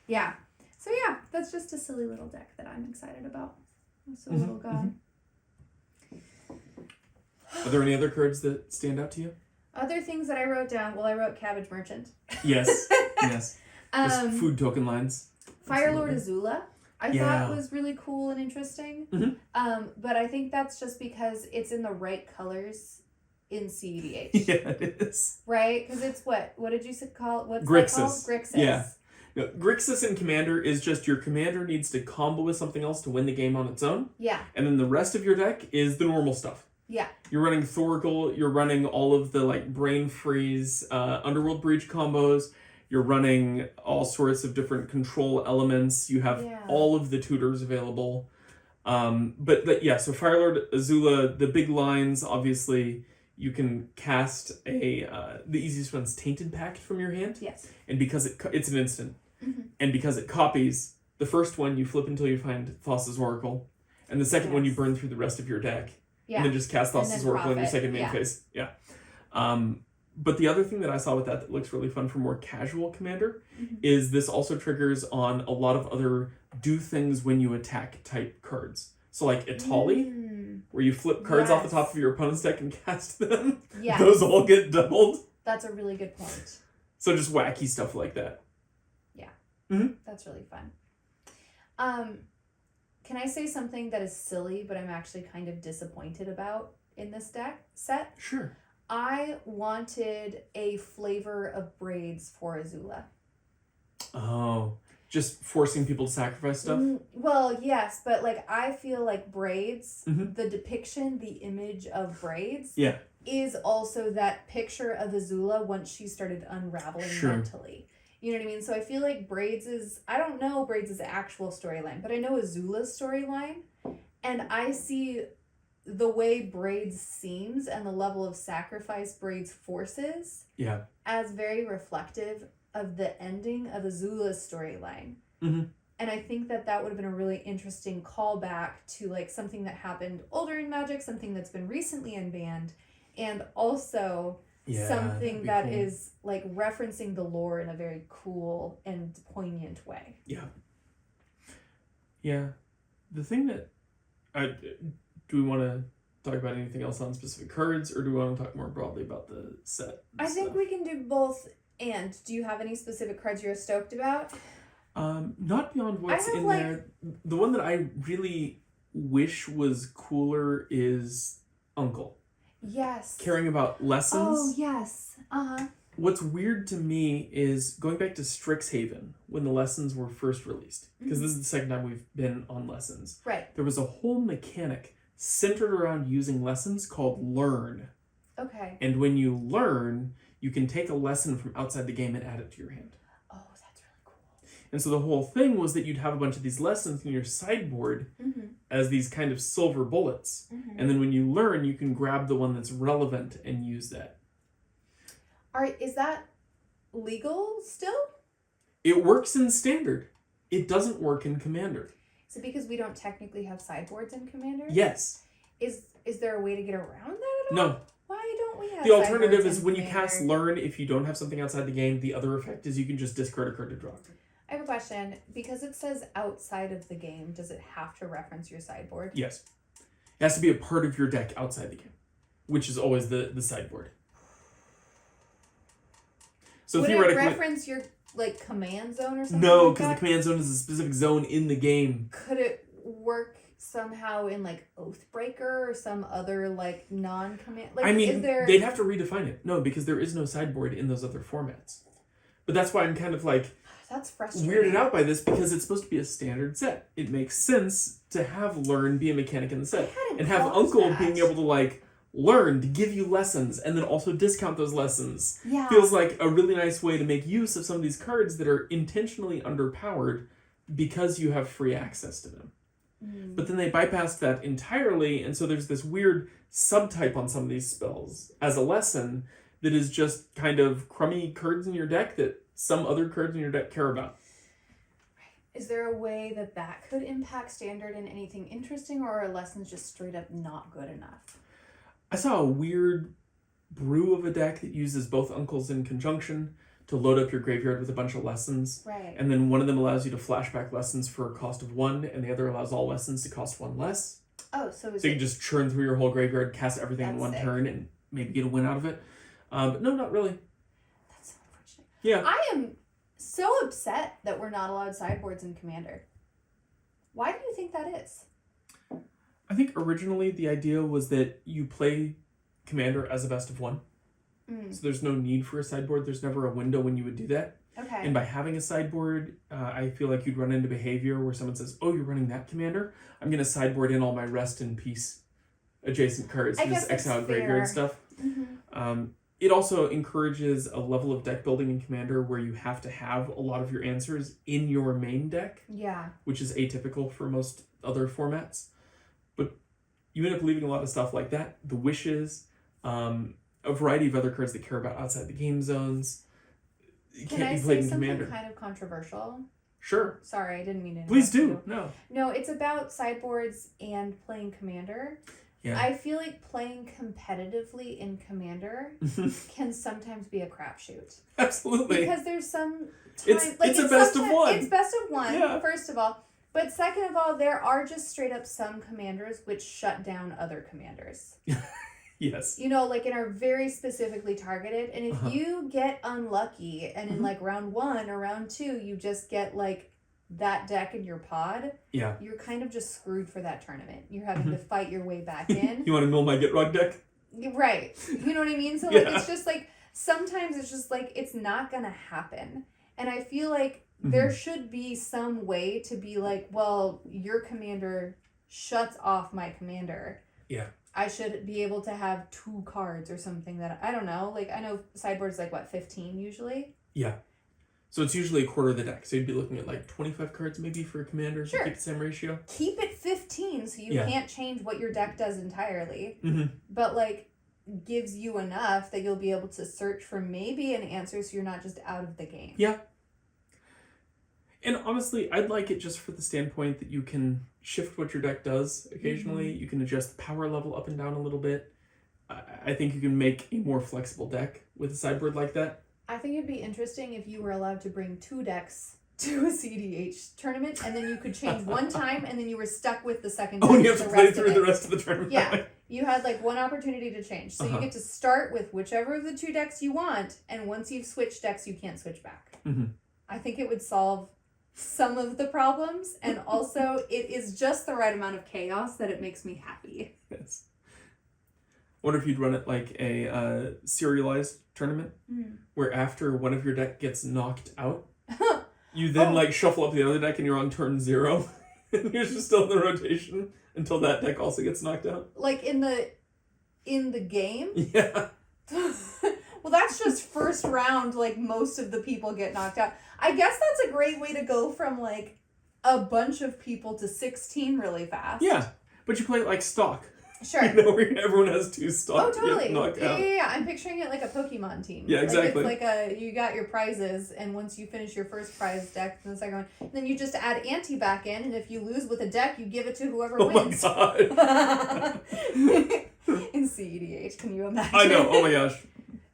Yeah. So yeah, that's just a silly little deck that I'm excited about. It's a little god. Are there any other cards that stand out to you? Other things that I wrote down. Well, I wrote Cabbage Merchant. Yes. Yes. Just food token lines. Firelord Azula. I thought was really cool and interesting. But I think that's just because it's in the right colors in CEDH. Yeah, it is. Right? Because it's what? What did you call it? What's Grixis. That called? Grixis. Yeah. No, Grixis in Commander is just your commander needs to combo with something else to win the game on its own. Yeah. And then the rest of your deck is the normal stuff. Yeah. You're running Thorgal, you're running all of the like Brain Freeze, Underworld Breach combos, you're running all sorts of different control elements, you have all of the tutors available. But yeah, so Firelord, Azula, the big lines, obviously, you can cast the easiest one's Tainted Pact from your hand. Yes. And because it's an instant, and because it copies, the first one you flip until you find Thassa's Oracle, and the second one you burn through the rest of your deck. Yeah. And then just cast Thassa's Oracle in your second main phase. Yeah. But the other thing that I saw with that looks really fun for more casual Commander is this also triggers on a lot of other do things when you attack type cards. So like Itali, where you flip cards off the top of your opponent's deck and cast them. Yeah. Those all get doubled. That's a really good point. So just wacky stuff like that. Yeah. Mm-hmm. That's really fun. Can I say something that is silly, but I'm actually kind of disappointed about in this deck set? Sure. I wanted a flavor of braids for Azula. Oh, just forcing people to sacrifice stuff? Well, yes, but like I feel like braids, the depiction, the image of braids is also that picture of Azula once she started unraveling mentally. You know what I mean? So I feel like I don't know Braids' actual storyline, but I know Azula's storyline. And I see the way Braids seems and the level of sacrifice Braids forces as very reflective of the ending of Azula's storyline. And I think that would have been a really interesting callback to like something that happened older in Magic, something that's been recently unbanned, and also something that is like referencing the lore in a very cool and poignant way. Yeah. The thing that do we want to talk about anything else on specific cards, or do we want to talk more broadly about the set? I think we can do both. And do you have any specific cards you're stoked about? Not beyond what's in there. The one that I really wish was cooler is Uncle. Yes. Caring about lessons. Oh, yes. What's weird to me is going back to Strixhaven when the lessons were first released, because this is the second time we've been on lessons. Right. There was a whole mechanic centered around using lessons called Learn. Okay. And when you learn, you can take a lesson from outside the game and add it to your hand. Oh, that's really cool. And so the whole thing was that you'd have a bunch of these lessons in your sideboard as these kind of silver bullets. And then when you learn, you can grab the one that's relevant and use that. Is that legal still? It works in Standard. It doesn't work in Commander. Is it because we don't technically have sideboards in Commander? Yes. Is there a way to get around that at all? No. Why don't we have The alternative sideboards is in when you Commander? cast Learn, if you don't have something outside the game, the other effect is you can just discard a card to draw. I have a question. Because it says outside of the game, does it have to reference your sideboard? Yes. It has to be a part of your deck outside the game, which is always the sideboard. So would it theoretically, reference your like command zone or something? no, like because the that? command zone is a specific zone in the game. Could it work somehow in like Oathbreaker or some other like non-command? Like, I mean, is there... they'd have to redefine it. No, because there is no sideboard in those other formats. But that's why I'm kind of like That's frustrating. weirded out by this, because it's supposed to be a standard set. It makes sense to have learn be a mechanic in the set, and have Uncle being able to like learn to give you lessons and then also discount those lessons. Yeah. Feels like a really nice way to make use of some of these cards that are intentionally underpowered because you have free access to them. But then they bypassed that entirely, and so there's this weird subtype on some of these spells as a lesson that is just kind of crummy cards in your deck that some other cards in your deck care about. Is there a way that that could impact standard in anything interesting, or are lessons just straight up not good enough? I saw a weird brew of a deck that uses both Uncles in conjunction to load up your graveyard with a bunch of lessons. Right. And then one of them allows you to flashback lessons for a cost of 1, and the other allows all lessons to cost 1 less. Oh, so So you can just churn through your whole graveyard, cast everything in That's one sick. turn, and maybe get a win out of it. But no, not really. That's so unfortunate. Yeah. I am so upset that we're not allowed sideboards in Commander. Why do you think that is? I think originally the idea was that you play Commander as a best of 1. So there's no need for a sideboard. There's never a window when you would do that. Okay. And by having a sideboard, I feel like you'd run into behavior where someone says, oh, you're running that commander? I'm going to sideboard in all my rest in peace adjacent cards to just exile graveyard stuff. It also encourages a level of deck building in Commander where you have to have a lot of your answers in your main deck. Yeah. Which is atypical for most other formats. But you end up leaving a lot of stuff like that. The wishes, a variety of other cards that care about outside the game zones. It can't be played in Commander. Kind of controversial? Sure. Sorry, I didn't mean to. Please do. No. No, it's about sideboards and playing Commander. Yeah. I feel like playing competitively in Commander can sometimes be a crapshoot. Absolutely. Because there's some time... It's a best of 1. It's best of 1, Yeah. first of all. But second of all, there are just straight up some commanders which shut down other commanders. Yes. You know, like, and are very specifically targeted. And if you get unlucky and in like round 1 or round 2, you just get like that deck in your pod, yeah, you're kind of just screwed for that tournament. You're having to fight your way back in. You want to mill my Get Rug deck? Right. You know what I mean? So like it's just like sometimes it's just like it's not gonna happen. And I feel like there should be some way to be like, well, your commander shuts off my commander. Yeah. I should be able to have 2 cards or something that I don't know. Like I know sideboard's like what, 15 usually? Yeah. So it's usually a quarter of the deck. So you'd be looking at like 25 cards maybe for a commander to keep the same ratio. Keep it 15 so you can't change what your deck does entirely. But like gives you enough that you'll be able to search for maybe an answer so you're not just out of the game. Yeah. And honestly, I'd like it just for the standpoint that you can shift what your deck does occasionally. You can adjust the power level up and down a little bit. I think you can make a more flexible deck with a sideboard like that. I think it'd be interesting if you were allowed to bring 2 decks to a CDH tournament, and then you could change one time, and then you were stuck with the second deck. Oh, and you have to play through the rest of the tournament. Yeah. You had like one opportunity to change. So you get to start with whichever of the 2 decks you want, and once you've switched decks, you can't switch back. I think it would solve some of the problems, and also it is just the right amount of chaos that it makes me happy. Yes. Wonder if you'd run it like a serialized tournament where after one of your deck gets knocked out, you then like shuffle up the other deck and you're on turn 0 and you're just still in the rotation until that deck also gets knocked out. Like in the game? Yeah. Well, that's just first round, like most of the people get knocked out. I guess that's a great way to go from like a bunch of people to 16 really fast. Yeah, but you play it like stock. Sure. You know, where everyone has 2 stock. Oh, totally. Knocked out. Yeah. I'm picturing it like a Pokemon team. Yeah, exactly. Like it's like you got your prizes, and once you finish your first prize deck, and the second one, then you just add ante back in, and if you lose with a deck, you give it to whoever wins. Oh my god. In CEDH, can you imagine? I know. Oh my gosh.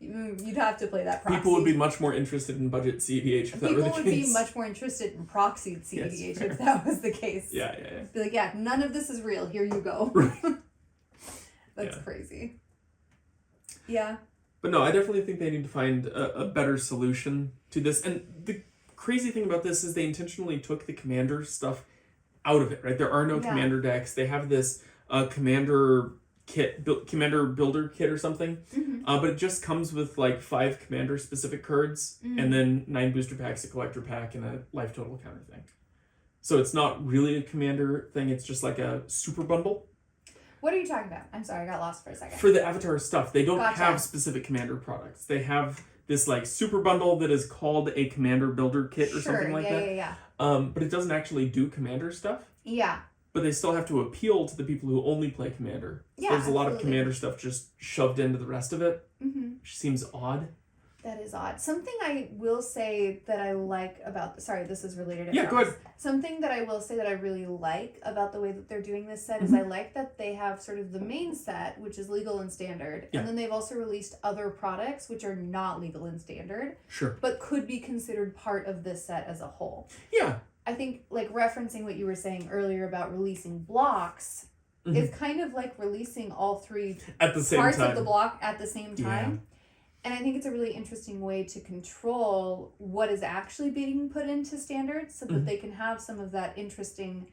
You'd have to play that proxy. People would be much more interested in budget CEDH if that were the case. People would be much more interested in proxied CEDH if that was the case. Yeah. Be like, yeah, none of this is real. Here you go. Right. That's crazy. Yeah. But no, I definitely think they need to find a better solution to this. And the crazy thing about this is they intentionally took the commander stuff out of it, right? There are no commander decks. They have this commander kit, commander builder kit or something. But it just comes with like 5 commander specific cards and then 9 booster packs, a collector pack, and a life total counter thing. So it's not really a commander thing. It's just like a super bundle. What are you talking about? I'm sorry, I got lost for a second. For the Avatar stuff, they don't have specific commander products. They have this like super bundle that is called a commander builder kit or something like that. Yeah. But it doesn't actually do commander stuff. Yeah. But they still have to appeal to the people who only play commander. So Yeah, there's a lot of commander stuff just shoved into the rest of it, which seems odd. That is odd. Something I will say that I like about... Sorry, this is related to Yeah, go ahead. Something that I will say that I really like about the way that they're doing this set is I like that they have sort of the main set, which is legal and standard, and then they've also released other products which are not legal and standard, but could be considered part of this set as a whole. Yeah. I think, like, referencing what you were saying earlier about releasing blocks, it's kind of like releasing all 3 at the same parts time. of the block at the same time. Yeah. And I think it's a really interesting way to control what is actually being put into standard so that they can have some of that interesting,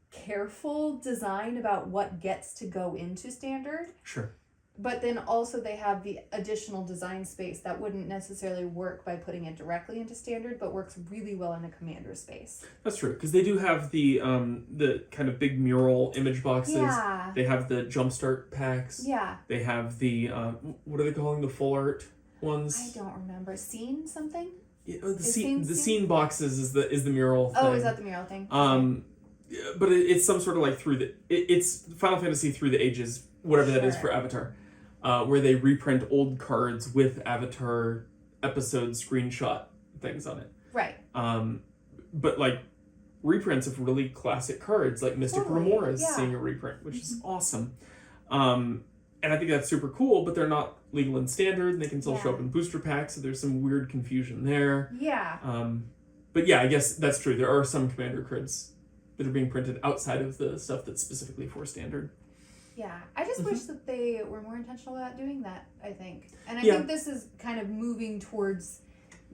careful design about what gets to go into standard. Sure. But then also they have the additional design space that wouldn't necessarily work by putting it directly into standard, but works really well in a commander space. That's true, because they do have the kind of big mural image boxes. Yeah. They have the jumpstart packs. Yeah. They have the what are they calling the full art ones? I don't remember. Scene something? Yeah, the scene boxes is the mural thing. Oh, is that the mural thing? But it's some sort of like it's Final Fantasy Through the Ages, whatever that is for Avatar. Where they reprint old cards with Avatar episode screenshot things on it. Right. But like reprints of really classic cards, like Mystic Remora is seeing a reprint, which is awesome. And I think that's super cool, but they're not legal and standard, and they can still show up in booster packs, so there's some weird confusion there. Yeah. But yeah, I guess that's true. There are some commander cards that are being printed outside of the stuff that's specifically for standard. Yeah, I just wish that they were more intentional about doing that, I think. And I think this is kind of moving towards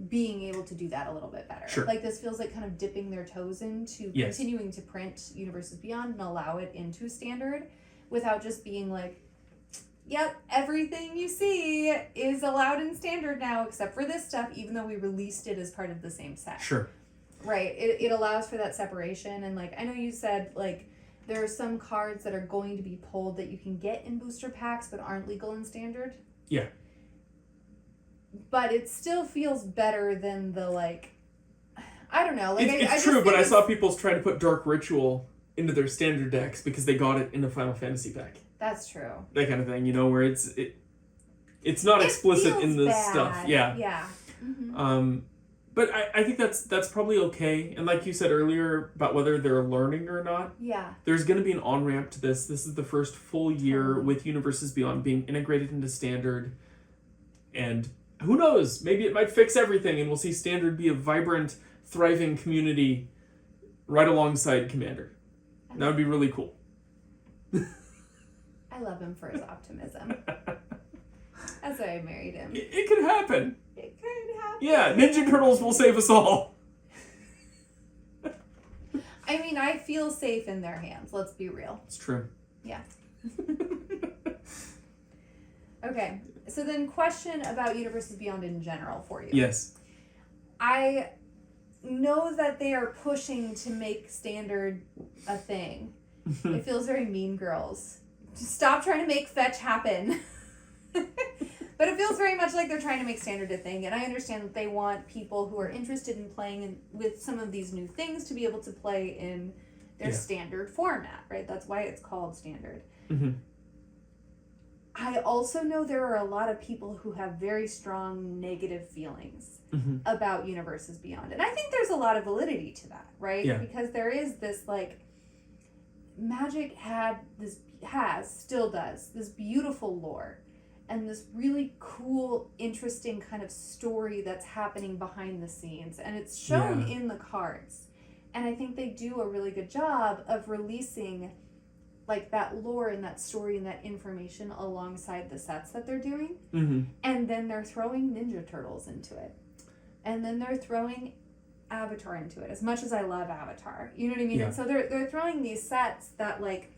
being able to do that a little bit better. Sure. Like, this feels like kind of dipping their toes into continuing to print Universes Beyond and allow it into standard without just being like, yep, everything you see is allowed in standard now except for this stuff, even though we released it as part of the same set. Sure. Right. It allows for that separation. And, like, I know you said, like, there are some cards that are going to be pulled that you can get in booster packs but aren't legal and standard. Yeah. But it still feels better than the, like... I don't know. Like, it's true, but I saw people trying to put Dark Ritual into their standard decks because they got it in a Final Fantasy pack. That's true. That kind of thing, you know, where it's not explicit in the stuff. Yeah. Yeah. Mm-hmm. But I think that's probably okay. And like you said earlier about whether they're learning or not, there's going to be an on-ramp to this. This is the first full year with Universes Beyond being integrated into Standard. And who knows, maybe it might fix everything and we'll see Standard be a vibrant, thriving community right alongside Commander. That would be really cool. I love him for his optimism. That's why I married him. It could happen. It could happen. Yeah, Ninja Turtles will save us all. I mean, I feel safe in their hands. Let's be real. It's true. Yeah. Okay. So then question about Universes Beyond in general for you. Yes. I know that they are pushing to make Standard a thing. It feels very Mean Girls. Just stop trying to make fetch happen. But it feels very much like they're trying to make Standard a thing, and I understand that they want people who are interested in playing with some of these new things to be able to play in their Standard format, right? That's why it's called Standard. Mm-hmm. I also know there are a lot of people who have very strong negative feelings about Universes Beyond, and I think there's a lot of validity to that, right? Yeah. Because there is this, like, Magic still does, this beautiful lore. And this really cool, interesting kind of story that's happening behind the scenes. And it's shown in the cards. And I think they do a really good job of releasing like that lore and that story and that information alongside the sets that they're doing. Mm-hmm. And then they're throwing Ninja Turtles into it. And then they're throwing Avatar into it, as much as I love Avatar. You know what I mean? Yeah. And so they're throwing these sets that, like,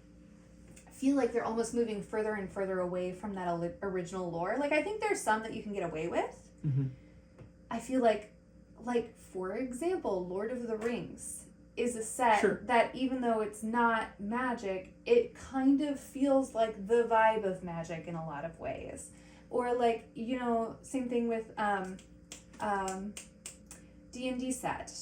feel like they're almost moving further and further away from that original lore. Like, I think there's some that you can get away with. Mm-hmm. I feel like, for example, Lord of the Rings is a set Sure. that, even though it's not magic, it kind of feels like the vibe of magic in a lot of ways. Or, like, you know, same thing with D&D set.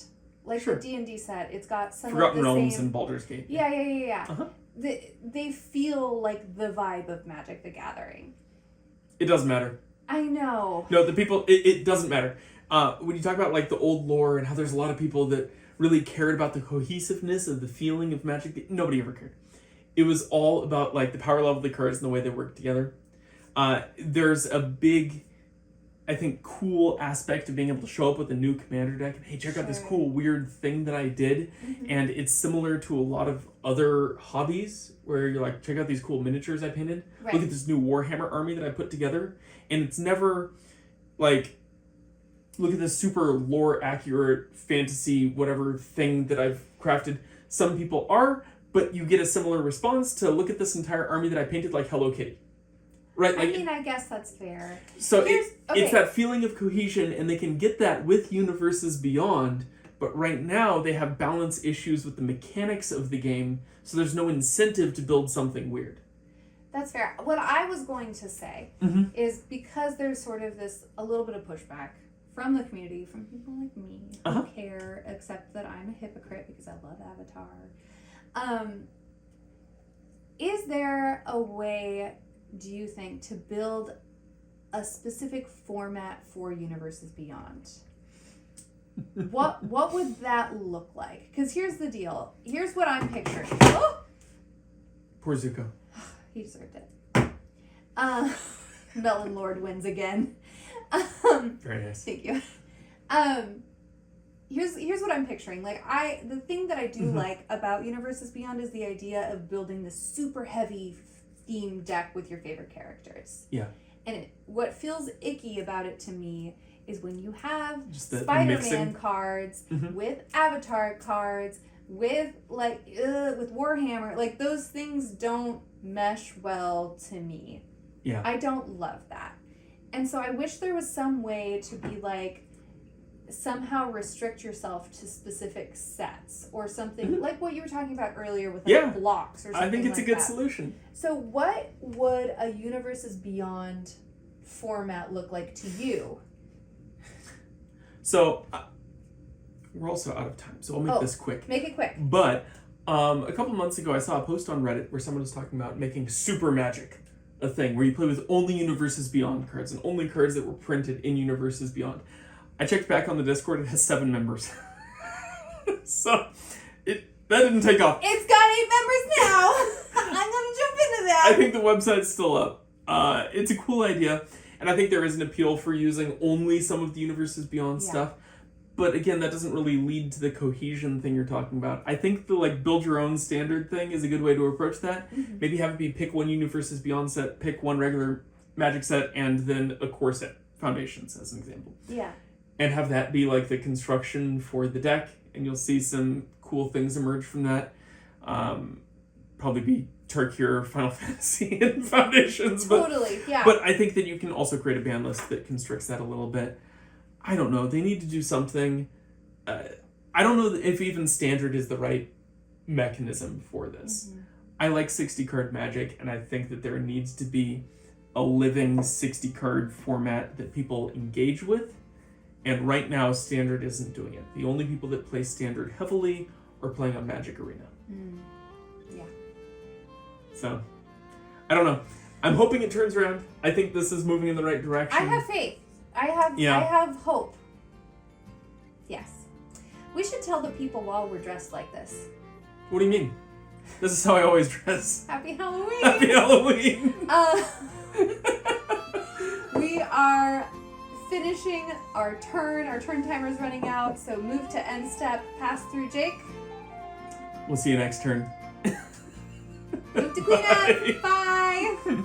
Like, Sure. the D&D set, it's got some Forgotten of the Realms same... and Baldur's Gate. Yeah. Uh-huh. They feel like the vibe of Magic the Gathering. It doesn't matter. I know. No, the people, it doesn't matter. When you talk about, like, the old lore and how there's a lot of people that really cared about the cohesiveness of the feeling of Magic, nobody ever cared. It was all about, like, the power level of the cards and the way they work together. There's a big, I think, cool aspect of being able to show up with a new commander deck and, hey, check out this cool weird thing that I did. Mm-hmm. And it's similar to a lot of other hobbies where you're like, check out these cool miniatures I painted. Right. Look at this new Warhammer army that I put together. And it's never like, look at this super lore accurate fantasy whatever thing that I've crafted. Some people are, but you get a similar response to look at this entire army that I painted like Hello Kitty. Right? Like, I mean, I guess that's fair. So Okay. it's that feeling of cohesion, and they can get that with Universes Beyond, but right now they have balance issues with the mechanics of the game, so there's no incentive to build something weird. That's fair. What I was going to say Mm-hmm. is, because there's sort of a little bit of pushback from the community, from people like me who Uh-huh. care, except that I'm a hypocrite because I love Avatar. Is there a way, do you think, to build a specific format for Universes Beyond? What would that look like? Because here's the deal. Here's what I'm picturing. Oh! Poor Zuko. He deserved it. Melon Lord wins again. Very nice. Thank you. Here's what I'm picturing. Like, the thing that I do Mm-hmm. like about Universes Beyond is the idea of building this super heavy theme deck with your favorite characters. Yeah. And what feels icky about it to me is when you have Just the Spider-Man mixing. cards Mhm. with Avatar cards with with Warhammer, like, those things don't mesh well to me. Yeah. I don't love that. And so I wish there was some way to be like, somehow restrict yourself to specific sets or something, Mhm. like what you were talking about earlier with, like, Yeah. blocks or something. I think it's like a good that. solution. So what would a Universes Beyond format look like to you? So, we're also out of time, so I'll make this quick. Make it quick. But a couple months ago, I saw a post on Reddit where someone was talking about making Super Magic a thing, where you play with only Universes Beyond cards and only cards that were printed in Universes Beyond. I checked back on the Discord; it has 7 members. So that didn't take off. It's got 8 members now. I'm gonna jump into that. I think the website's still up. It's a cool idea, and I think there is an appeal for using only some of the Universes Beyond stuff. But again, that doesn't really lead to the cohesion thing you're talking about. I think the build your own standard thing is a good way to approach that. Mm-hmm. Maybe have it be pick one Universes Beyond set, pick one regular Magic set, and then a core set, Foundations as an example. Yeah. And have that be like the construction for the deck, and you'll see some cool things emerge from that. Probably be Turkey, Final Fantasy, and Foundations. But, Totally, yeah. But I think that you can also create a ban list that constricts that a little bit. I don't know. They need to do something. I don't know if even standard is the right mechanism for this. Mm-hmm. I like 60 card Magic, and I think that there needs to be a living 60 card format that people engage with. And right now, standard isn't doing it. The only people that play standard heavily are playing on Magic Arena. Yeah. So, I don't know. I'm hoping it turns around. I think this is moving in the right direction. I have faith. I have hope. Yes. We should tell the people while we're dressed like this. What do you mean? This is how I always dress. Happy Halloween! Happy Halloween! We are finishing our turn. Our turn timer is running out, so move to end step, pass through Jake. We'll see you next turn. Move to clean up. Bye.